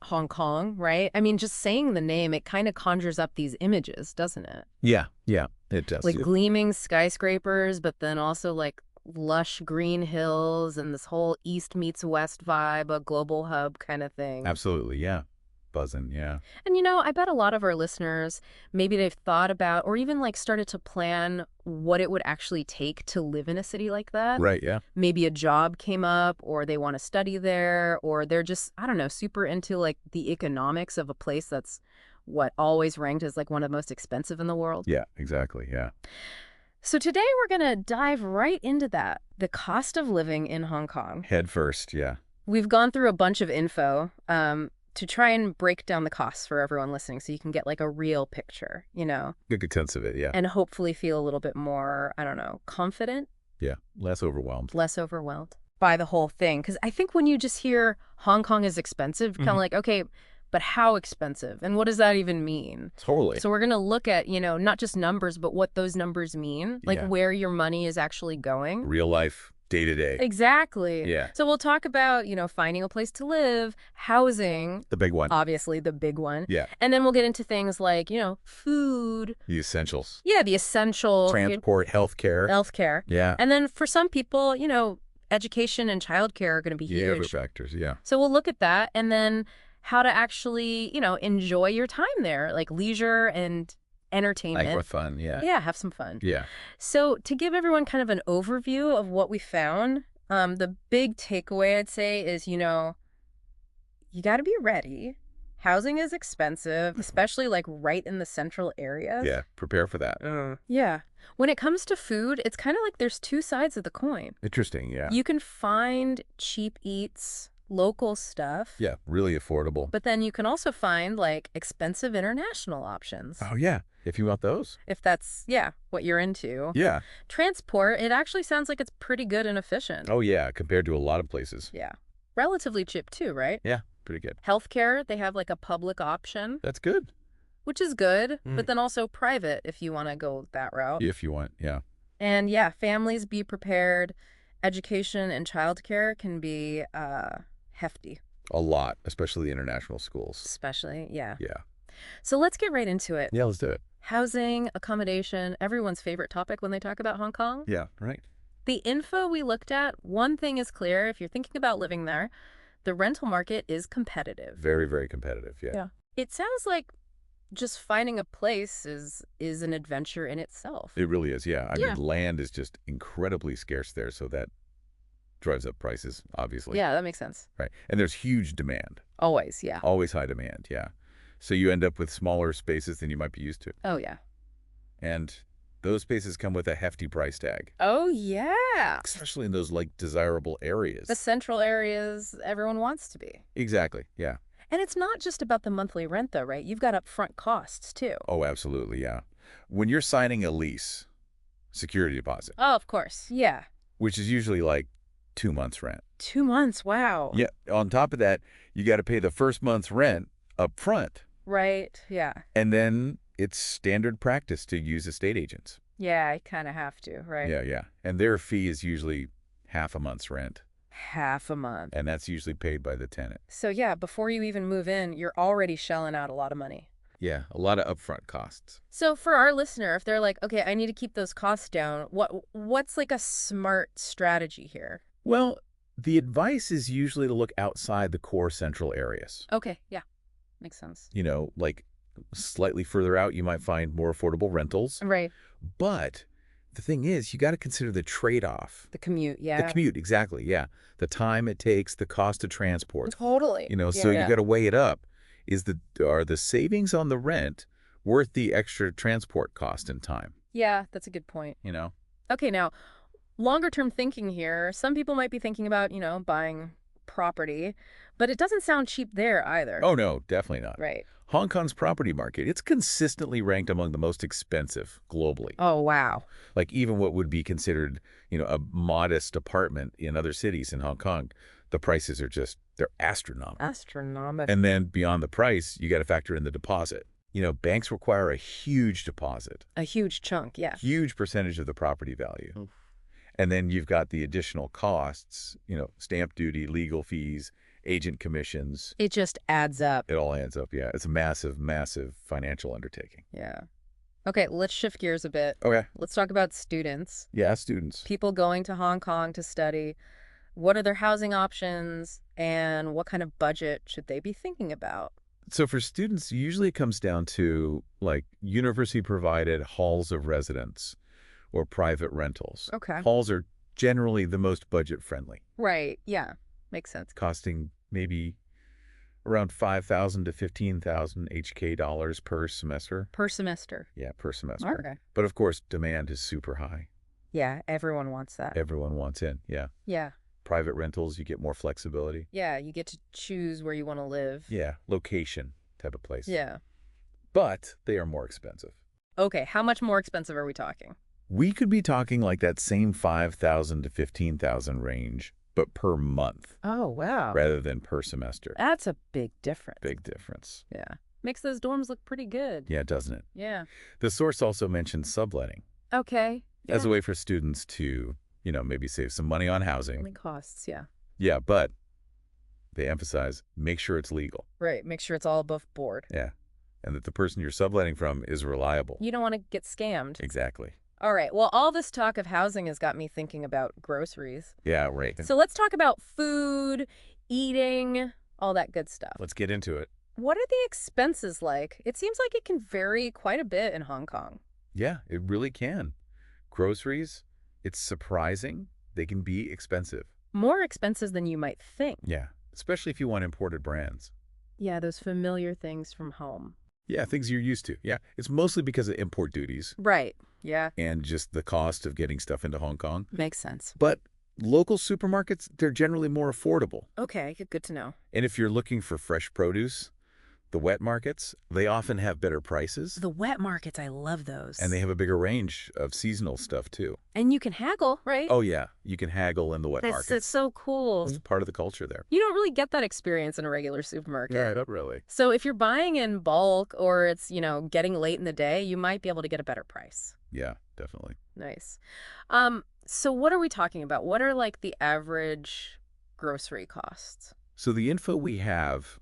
Hong Kong, right? I mean, just saying the name, it kind of conjures up these images, doesn't it? Yeah, yeah, it does. Like gleaming skyscrapers, but then also like lush green hills and this whole East meets West vibe, a global hub kind of thing. Absolutely, yeah. Buzzing, yeah. And I bet a lot of our listeners, maybe they've thought about or even like started to plan what it would actually take to live in a city like that. Right, yeah. Maybe a job came up or they want to study there or they're just, I don't know, super into like the economics of a place that's always ranked as like one of the most expensive in the world. Yeah, exactly, yeah. So today we're going to dive right into that, the cost of living in Hong Kong. Head first, yeah. We've gone through a bunch of info to try and break down the costs for everyone listening so you can get like a real picture, Good sense of it, yeah. and hopefully feel a little bit more, I don't know, confident, Yeah, less overwhelmed. less overwhelmed by the whole thing. Because I think when you just hear Hong Kong is expensive, kind of like, okay, but how expensive? And what does that even mean? Totally. So we're going to look at, not just numbers, but what those numbers mean, like Yeah. where your money is actually going. Real life, day to day. Exactly. Yeah. So we'll talk about, finding a place to live, housing, The big one. obviously the big one. Yeah. And then we'll get into things like, food. The essentials. Yeah, the essential Transport, healthcare. healthcare. Yeah. And then for some people, education and childcare are going to be Yeah, other huge. factors, yeah. So we'll look at that and then how to actually, enjoy your time there, like leisure and entertainment. Like with fun, yeah. Yeah, have some fun. Yeah. So to give everyone kind of an overview of what we found, the big takeaway I'd say is, you got to be ready. Housing is expensive, especially like right in the central areas. Yeah, prepare for that. Yeah. When it comes to food, it's kind of like there's two sides of the coin. Interesting, yeah. You can find cheap eats, local stuff. Yeah, really affordable. But then you can also find like expensive international options. Oh, yeah, if you want those. If that's, what you're into. Yeah. Transport, it actually sounds like it's pretty good and efficient. Oh, yeah, compared to a lot of places. Yeah. Relatively cheap too, right? Yeah, pretty good. Healthcare, they have like a public option, That's good. which is good, Mm. but then also private if you want to go that route. If you want, yeah. And families be prepared. Education and childcare can be hefty, A lot, especially the international schools. especially, yeah. Yeah. So let's get right into it. Yeah, let's do it. Housing, accommodation, everyone's favorite topic when they talk about Hong Kong. Yeah, right. The info we looked at, one thing is clear. If you're thinking about living there, the rental market is competitive. Very, very competitive, yeah. Yeah. It sounds like just finding a place is an adventure in itself. It really is, yeah. I Yeah. mean, land is just incredibly scarce there, so that drives up prices, obviously. Yeah, that makes sense. Right. And there's huge demand. Always, yeah. Always high demand, yeah. So you end up with smaller spaces than you might be used to. Oh, yeah. And those spaces come with a hefty price tag, Oh, yeah. especially in those, like, desirable areas. The central areas everyone wants to be. Exactly, yeah. And it's not just about the monthly rent, though, right? You've got upfront costs, too. Oh, absolutely, yeah. When you're signing a lease, security deposit, Oh, of course. Yeah. which is usually like 2 months' rent. 2 months. Wow. Yeah. On top of that, you got to pay the first month's rent up front. Right. Yeah. And then it's standard practice to use estate agents. Yeah, I kind of have to, right? Yeah, yeah. And their fee is usually half a month's rent. Half a month. And that's usually paid by the tenant. So, yeah, before you even move in, you're already shelling out a lot of money. Yeah, a lot of upfront costs. So for our listener, if they're like, okay, I need to keep those costs down, what's like a smart strategy here? Well, the advice is usually to look outside the core central areas. Okay, yeah, makes sense. Like slightly further out, you might find more affordable rentals. Right. But the thing is, you got to consider the trade-off. The commute, yeah. The commute, exactly, yeah. The time it takes, the cost of transport. Totally. So Yeah. you got to weigh it up. Are the savings on the rent worth the extra transport cost and time? Yeah, that's a good point. Okay, now, longer term thinking here, some people might be thinking about, buying property, but it doesn't sound cheap there either. Oh, no, definitely not. Right. Hong Kong's property market, it's consistently ranked among the most expensive globally. Oh, wow. Like even what would be considered, a modest apartment in other cities in Hong Kong, the prices are they're astronomical. Astronomical. And then beyond the price, you got to factor in the deposit. Banks require a huge deposit. A huge chunk, yeah. Huge percentage of the property value. And then you've got the additional costs, stamp duty, legal fees, agent commissions. It just adds up. It all adds up, yeah. It's a massive, massive financial undertaking. Yeah. Okay, let's shift gears a bit. Okay. Let's talk about students. Yeah, students. People going to Hong Kong to study. What are their housing options and what kind of budget should they be thinking about? So for students, usually it comes down to like university-provided halls of residence or private rentals. Okay. Halls are generally the most budget-friendly, Right. Yeah. Makes sense. costing maybe around 5,000 to 15,000 HK dollars per semester. Per semester. Yeah, per semester. Okay. But of course, demand is super high. Yeah, everyone wants that. Everyone wants in. Yeah. Yeah. Private rentals, you get more flexibility. Yeah, you get to choose where you want to live. Yeah, location type of place. Yeah. But they are more expensive. Okay, how much more expensive are we talking? We could be talking like that same 5,000 to 15,000 range, but per month Oh, wow. rather than per semester. That's a big difference. Big difference. Yeah. Makes those dorms look pretty good. Yeah, doesn't it? Yeah. The source also mentioned subletting Okay. as a Yeah. way for students to, maybe save some money on housing. Only costs, yeah. Yeah, but they emphasize make sure it's legal. Right, make sure it's all above board. Yeah. And that the person you're subletting from is reliable. You don't want to get scammed. Exactly. All right, well, all this talk of housing has got me thinking about groceries. Yeah, right. So let's talk about food, eating, all that good stuff. Let's get into it. What are the expenses like? It seems like it can vary quite a bit in Hong Kong. Yeah, it really can. Groceries, it's surprising. They can be expensive. More expensive than you might think. Yeah, especially if you want imported brands. Yeah, those familiar things from home. Yeah, things you're used to. Yeah, it's mostly because of import duties Right, yeah. and just the cost of getting stuff into Hong Kong. Makes sense. But local supermarkets, they're generally more affordable. Okay, good to know. And if you're looking for fresh produce, the wet markets, they often have better prices. The wet markets, I love those. And they have a bigger range of seasonal stuff, too. And you can haggle, right? Oh, yeah. You can haggle in the wet That's markets. so cool. It's part of the culture there. You don't really get that experience in a regular supermarket. not really. So if you're buying in bulk or it's, getting late in the day, you might be able to get a better price. Yeah, definitely. Nice. So what are we talking about? What are like the average grocery costs? So the info we have,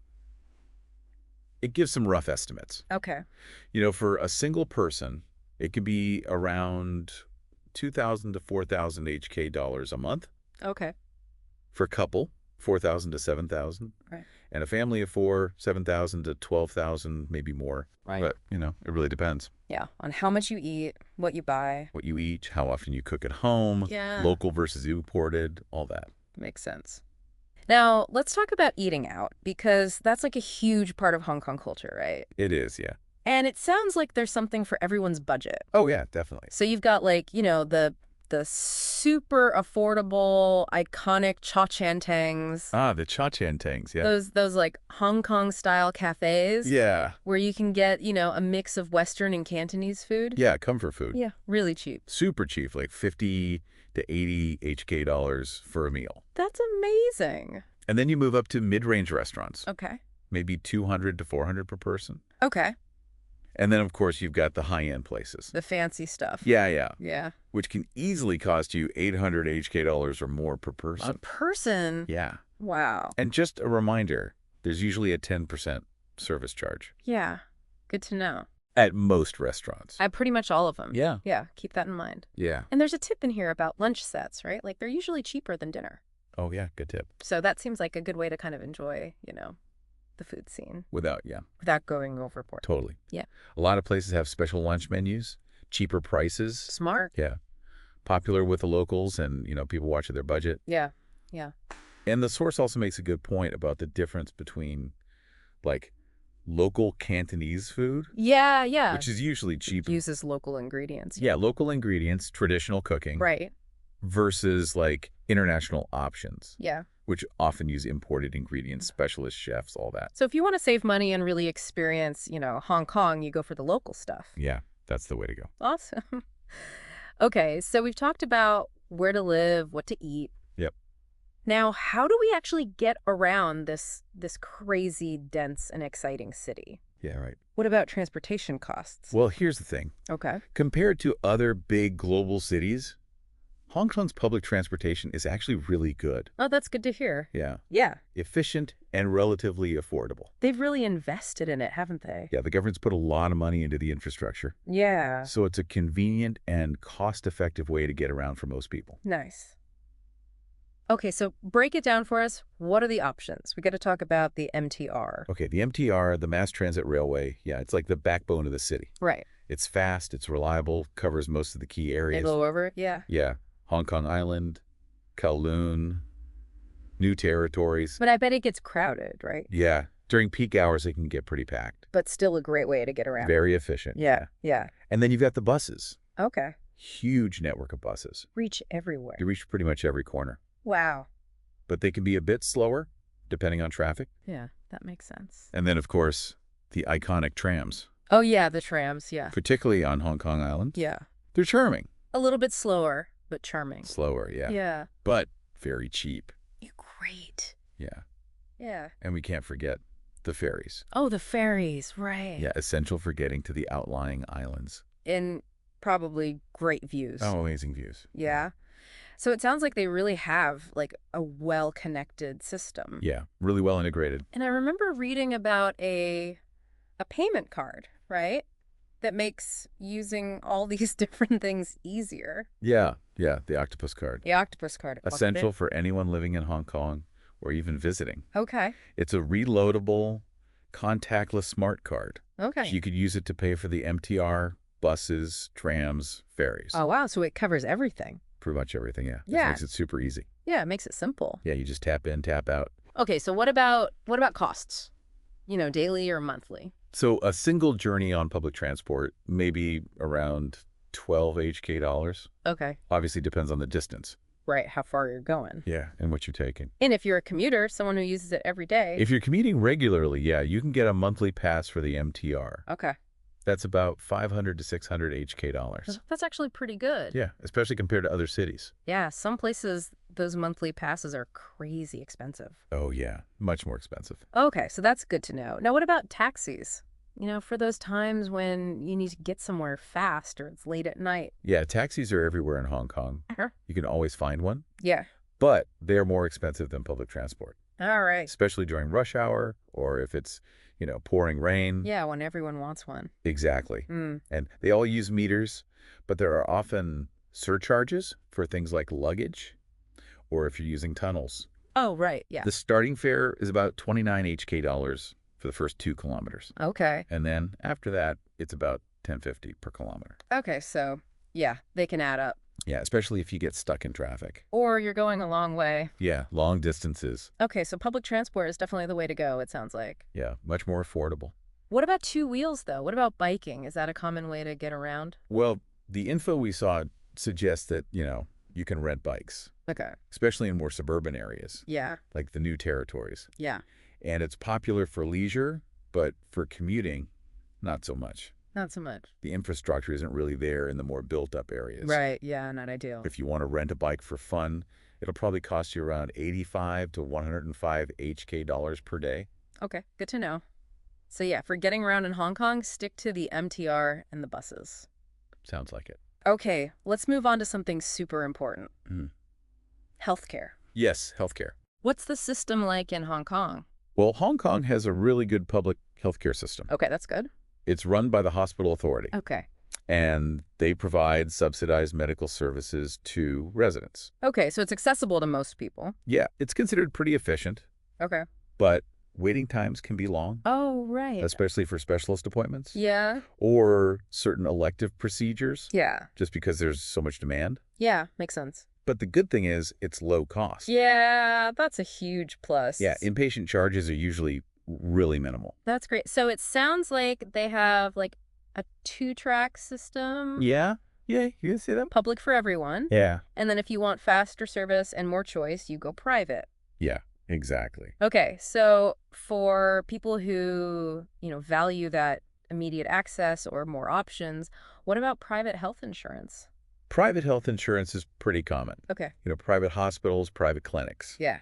it gives some rough estimates. Okay. For a single person, it could be around 2,000 to 4,000 HK dollars a month. Okay. For a couple, 4,000 to 7,000. Right. And a family of four, 7,000 to 12,000, maybe more. Right. But, it really depends. Yeah, on how much you eat, what you buy. What you eat, how often you cook at home, Yeah. local versus imported, all that. Makes sense. Now, let's talk about eating out, because that's like a huge part of Hong Kong culture, right? It is, yeah. And it sounds like there's something for everyone's budget. Oh, yeah, definitely. So you've got like, the super affordable, iconic cha chan tangs. Ah, the cha-chan tangs, yeah. Those like Hong Kong style cafes. Yeah. Where you can get, a mix of Western and Cantonese food. Yeah, comfort food. Yeah, really cheap. Super cheap, like 50 to 80 HK dollars for a meal. That's amazing. And then you move up to mid-range restaurants, Okay. maybe 200 to 400 per person. Okay. And then, of course, you've got the high-end places. The fancy stuff. Yeah, yeah. Yeah. Which can easily cost you 800 HK dollars or more per A person. person? Yeah. Wow. And just a reminder, there's usually a 10% service charge Yeah. Good to know. at most restaurants. At pretty much all of them. Yeah. Yeah, keep that in mind. Yeah. And there's a tip in here about lunch sets, right? Like they're usually cheaper than dinner. Oh, yeah. Good tip. So that seems like a good way to kind of enjoy, the food scene Without going overboard. totally. Yeah. A lot of places have special lunch menus, cheaper prices. Smart. Yeah. Popular with the locals and, people watching their budget. Yeah. Yeah. And the source also makes a good point about the difference between, like, local Cantonese food, Yeah, yeah. which is usually cheaper. Uses local ingredients. Yeah, local ingredients, traditional cooking, Right. versus, like, international options, Yeah. which often use imported ingredients, specialist chefs, all that. So if you want to save money and really experience, Hong Kong, you go for the local stuff. Yeah, that's the way to go. Awesome. Okay, so we've talked about where to live, what to eat. Yep. Now, how do we actually get around this crazy, dense, and exciting city? Yeah, right. What about transportation costs? Well, here's the thing. Okay. Compared to other big global cities, Hong Kong's public transportation is actually really good. Oh, that's good to hear. Yeah. Yeah. Efficient and relatively affordable. They've really invested in it, haven't they? Yeah, the government's put a lot of money into the infrastructure. Yeah. So it's a convenient and cost-effective way to get around for most people. Nice. Okay, so break it down for us. What are the options? We got to talk about the MTR. Okay, the MTR, the Mass Transit Railway, yeah, it's like the backbone of the city. Right. It's fast, it's reliable, covers most of the key areas. They go over? Yeah. Yeah, Hong Kong Island, Kowloon, new territories. But I bet it gets crowded, right? Yeah, during peak hours, it can get pretty packed. But still a great way to get around. Very efficient. Yeah, yeah. And then you've got the buses. Okay. Huge network of buses. Reach everywhere. They reach pretty much every corner. Wow. But they can be a bit slower, depending on traffic. Yeah, that makes sense. And then, of course, the iconic trams. Oh, yeah, the trams, yeah. Particularly on Hong Kong Island. Yeah. They're charming. A little bit slower, but charming. Slower, yeah. Yeah. But very cheap. Great. Yeah. Yeah. And we can't forget the ferries. Oh, the ferries, right. Yeah, essential for getting to the outlying islands. And probably great views. Oh, amazing views. Yeah. So it sounds like they really have like a well-connected system. Yeah, really well integrated. And I remember reading about a payment card, right? That makes using all these different things easier. Yeah, the octopus card. The octopus card. Essential for anyone living in Hong Kong or even visiting. Okay. It's a reloadable, contactless smart card. Okay. So you could use it to pay for the MTR, buses, trams, ferries. Oh, wow. So it covers everything. Pretty much everything, yeah. Yeah. It makes it super easy. Yeah, it makes it simple. Yeah, you just tap in, tap out. Okay, so what about costs? You know, daily or monthly? So a single journey on public transport may be around 12 HK dollars. Okay. Obviously depends on the distance. Right, how far you're going. Yeah, and what you're taking. And if you're a commuter, someone who uses it every day. If you're commuting regularly, yeah, you can get a monthly pass for the MTR. Okay. That's about 500 to 600 HK dollars. That's actually pretty good. Yeah, especially compared to other cities. Yeah, some places, those monthly passes are crazy expensive. Oh, yeah, much more expensive. Okay, so that's good to know. Now, what about taxis? You know, for those times when you need to get somewhere fast or it's late at night. Yeah, taxis are everywhere in Hong Kong. Sure. You can always find one, Yeah. but they're more expensive than public transport, All right. especially during rush hour or if it's, pouring rain. Yeah, when everyone wants one. Exactly. Mm. And they all use meters, but there are often surcharges for things like luggage or if you're using tunnels. Oh, right. Yeah. The starting fare is about 29 HK dollars for the first 2 kilometers. Okay. And then after that, it's about 10.50 per kilometer. Okay, so yeah, they can add up. Yeah, especially if you get stuck in traffic. Or you're going a long way. Yeah, long distances. Okay, so public transport is definitely the way to go, it sounds like. Yeah, much more affordable. What about two wheels, though? What about biking? Is that a common way to get around? Well, the info we saw suggests that, you can rent bikes, Okay. especially in more suburban areas, Yeah. like the new territories. Yeah. And it's popular for leisure, but for commuting, not so much. Not so much. The infrastructure isn't really there in the more built-up areas. Right. Yeah, not ideal. If you want to rent a bike for fun, it'll probably cost you around 85 to 105 HK dollars per day. Okay, good to know. So yeah, for getting around in Hong Kong, stick to the MTR and the buses. Sounds like it. Okay, let's move on to something super important. Mm. Healthcare. Yes, healthcare. What's the system like in Hong Kong? Well, Hong Kong has a really good public healthcare system. Okay, that's good. It's run by the hospital authority, Okay. and they provide subsidized medical services to residents. Okay, so it's accessible to most people. Yeah, it's considered pretty efficient, Okay. but waiting times can be long, Oh, right. especially for specialist appointments Yeah. or certain elective procedures, Yeah. just because there's so much demand. Yeah, makes sense. But the good thing is it's low cost. Yeah, that's a huge plus. Yeah, inpatient charges are usually really minimal. That's great. So it sounds like they have like a 2-track system. Yeah, you can see them. Public for everyone. Yeah. And then if you want faster service and more choice, you go private. Yeah, exactly. Okay, so for people who, value that immediate access or more options, what about private health insurance? Private health insurance is pretty common. Okay. Private hospitals, private clinics. Yeah.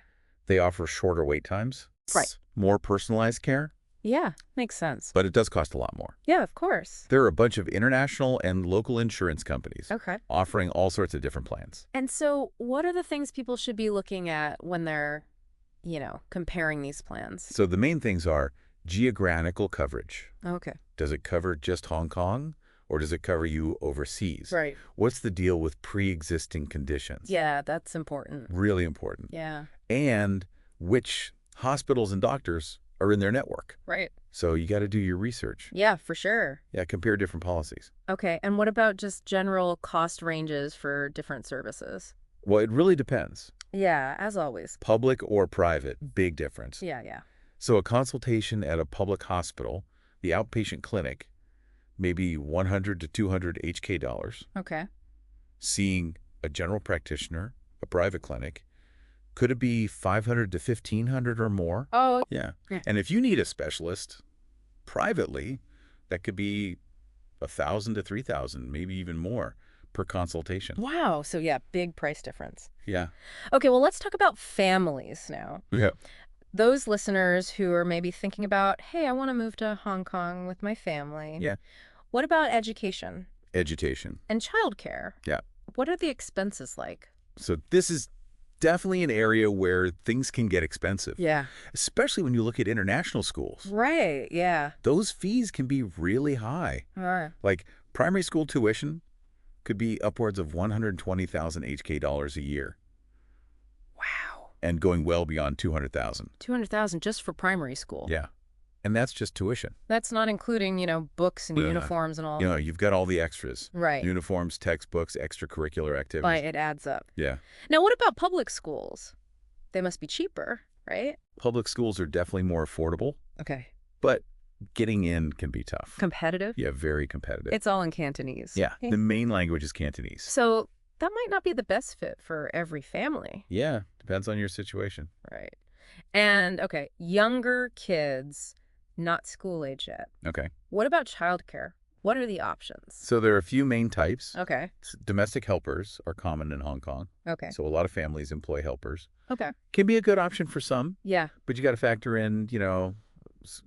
They offer shorter wait times. Right. More personalized care, Yeah, makes sense. but it does cost a lot more. Yeah, of course. There are a bunch of international and local insurance companies Okay. offering all sorts of different plans. And so what are the things people should be looking at when they're, comparing these plans? So the main things are geographical coverage. Okay. Does it cover just Hong Kong, or does it cover you overseas? Right. What's the deal with pre-existing conditions? Yeah, that's important. Really important. Yeah. And which hospitals and doctors are in their network. Right. So you got to do your research. Yeah, for sure. Yeah, compare different policies. Okay. And what about just general cost ranges for different services? Well, it really depends. Yeah, as always. Public or private, big difference. Yeah, yeah. So a consultation at a public hospital, the outpatient clinic, maybe 100 to 200 HK dollars. Okay. Seeing a general practitioner, a private clinic, could it be 500 to 1,500 or more? Oh, Yeah. yeah. And if you need a specialist privately, that could be 1,000 to 3,000, maybe even more per consultation. wow. So yeah, big price difference. Yeah. Okay, well, let's talk about families now. Yeah. Those listeners who are maybe thinking about, hey, I want to move to Hong Kong with my family. Yeah. What about education Education. and childcare? Yeah. What are the expenses like? So this is definitely an area where things can get expensive, Yeah. especially when you look at international schools. Right, yeah. Those fees can be really high. All right. Like primary school tuition could be upwards of 120,000 HK dollars a year Wow. and going well beyond 200,000. 200,000 just for primary school. Yeah. And that's just tuition. That's not including, books and Yeah. uniforms and all. You've got all the extras. Right. Uniforms, textbooks, extracurricular But activities. it adds up. Yeah. Now, what about public schools? They must be cheaper, right? Public schools are definitely more affordable, Okay. but getting in can be tough. Competitive? Yeah, very competitive. It's all in Cantonese. Yeah, Okay. the main language is Cantonese. So that might not be the best fit for every family. Yeah, depends on your situation. Right. And, okay, younger kids, not school age yet. Okay. What about childcare? What are the options? So there are a few main types. Okay. Domestic helpers are common in Hong Kong. Okay. So a lot of families employ helpers. Okay. Can be a good option for some, Yeah. but you got to factor in,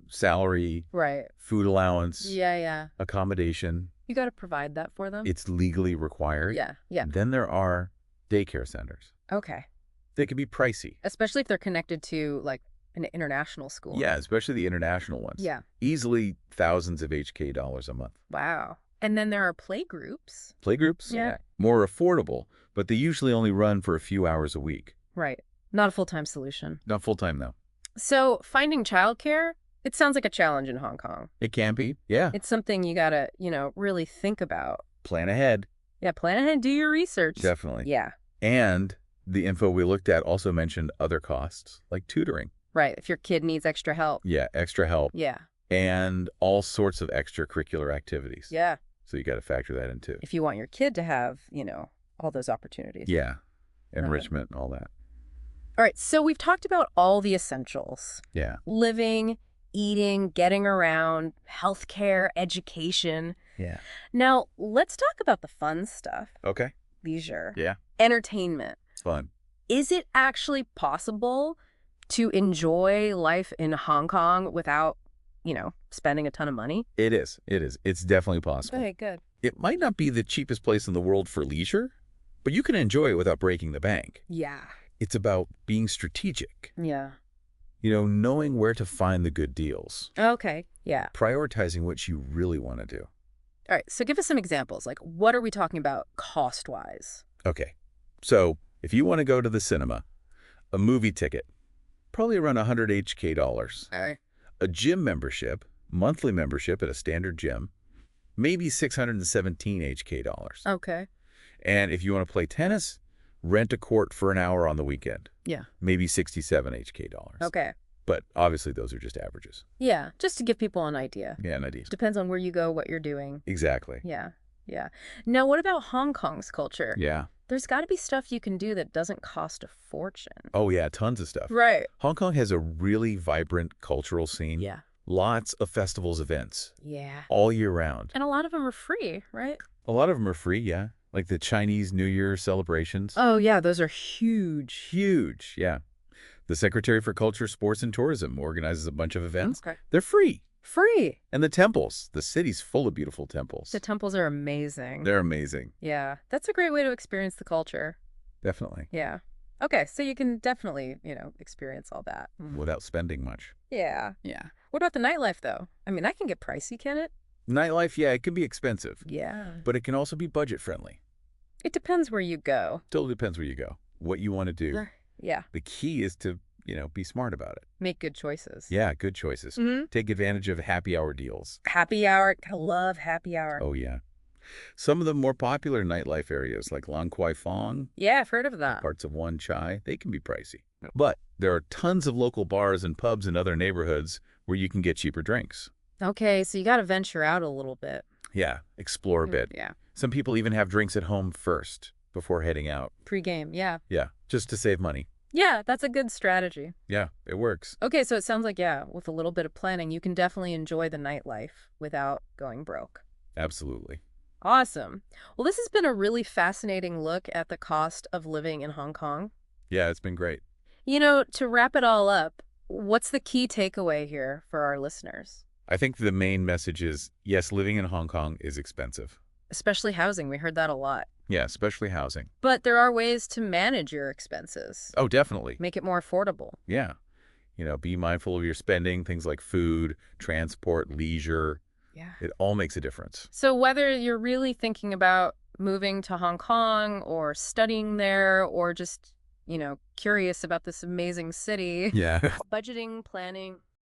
salary, Right. food allowance, Yeah, yeah. accommodation. You got to provide that for them? It's legally required. Yeah, yeah. Then there are daycare centers. Okay. They can be pricey. Especially if they're connected to, like, an international school. Yeah, especially the international ones. Yeah. Easily thousands of HK dollars a month. Wow. And then there are play groups. Playgroups? Yeah. More affordable, but they usually only run for a few hours a week. Right. Not a full-time solution. Not full-time, though. So finding childcare, it sounds like a challenge in Hong Kong. It can be. Yeah. It's something you got to, really think about. Plan ahead. Yeah, plan ahead, do your research. Definitely. Yeah. And the info we looked at also mentioned other costs, like tutoring. Right. If your kid needs extra help. Yeah, extra help. Yeah. And all sorts of extracurricular activities. Yeah. So you got to factor that in, too. If you want your kid to have, all those opportunities. Yeah. Enrichment and all that. All right. So we've talked about all the essentials. Yeah. Living, eating, getting around, healthcare, education. Yeah. Now, let's talk about the fun stuff. Okay. Leisure. Yeah. Entertainment. Fun. Is it actually possible to enjoy life in Hong Kong without, spending a ton of money? It is. It is. It's definitely possible. Okay, good. It might not be the cheapest place in the world for leisure, but you can enjoy it without breaking the bank. Yeah. It's about being strategic, Yeah. knowing where to find the good deals, Okay. Yeah. prioritizing what you really want to do. All right. So give us some examples. Like, what are we talking about cost-wise? Okay. So if you want to go to the cinema, a movie ticket, probably around 100 HK dollars. All right. A gym membership, monthly membership at a standard gym, maybe 617 HK dollars. Okay. And if you want to play tennis, rent a court for an hour on the weekend. Yeah. Maybe 67 HK dollars. Okay. But obviously those are just averages. Yeah. Just to give people an idea. Yeah, an idea. Depends on where you go, what you're doing. Exactly. Yeah. Yeah. Now, what about Hong Kong's culture? Yeah. There's got to be stuff you can do that doesn't cost a fortune. Oh, yeah, tons of stuff. Right. Hong Kong has a really vibrant cultural scene. Yeah. Lots of festivals, events, Yeah. all year round. And a lot of them are free, right? A lot of them are free, yeah. Like the Chinese New Year celebrations. Oh, yeah. Those are huge. Huge, yeah. The Secretary for Culture, Sports, and Tourism organizes a bunch of events. Okay. They're free. Free. And the temples. The city's full of beautiful temples. The temples are amazing. They're amazing. Yeah, that's a great way to experience the culture. Definitely. Yeah. Okay, so you can definitely, experience all that. Without spending much. Yeah. Yeah. What about the nightlife, though? I mean, that can get pricey, can it? Nightlife, yeah, it can be expensive. Yeah. But it can also be budget-friendly. It depends where you go. Totally depends where you go. What you want to do. Yeah. The key is to, be smart about it. Make good choices. Yeah, good choices. Mm-hmm. Take advantage of happy hour deals. Happy hour. I love happy hour. Oh, yeah. Some of the more popular nightlife areas like Lang Kwai Fong, Yeah, I've heard of that. parts of Wan Chai, they can be pricey. But there are tons of local bars and pubs in other neighborhoods where you can get cheaper drinks. Okay, so you got to venture out a little bit. Yeah, explore a bit. Yeah. Some people even have drinks at home first before heading out. Pre-game, yeah. Yeah, just to save money. Yeah, that's a good strategy. Yeah, it works. Okay, so it sounds like, yeah, with a little bit of planning, you can definitely enjoy the nightlife without going broke. Absolutely. Awesome. Well, this has been a really fascinating look at the cost of living in Hong Kong. Yeah, it's been great. To wrap it all up, what's the key takeaway here for our listeners? I think the main message is, yes, living in Hong Kong is expensive. Especially housing. We heard that a lot. Yeah, especially housing. But there are ways to manage your expenses. Oh, definitely. Make it more affordable. Yeah. Be mindful of your spending, things like food, transport, leisure. Yeah. It all makes a difference. So whether you're really thinking about moving to Hong Kong or studying there or just, curious about this amazing city, Yeah. budgeting, planning,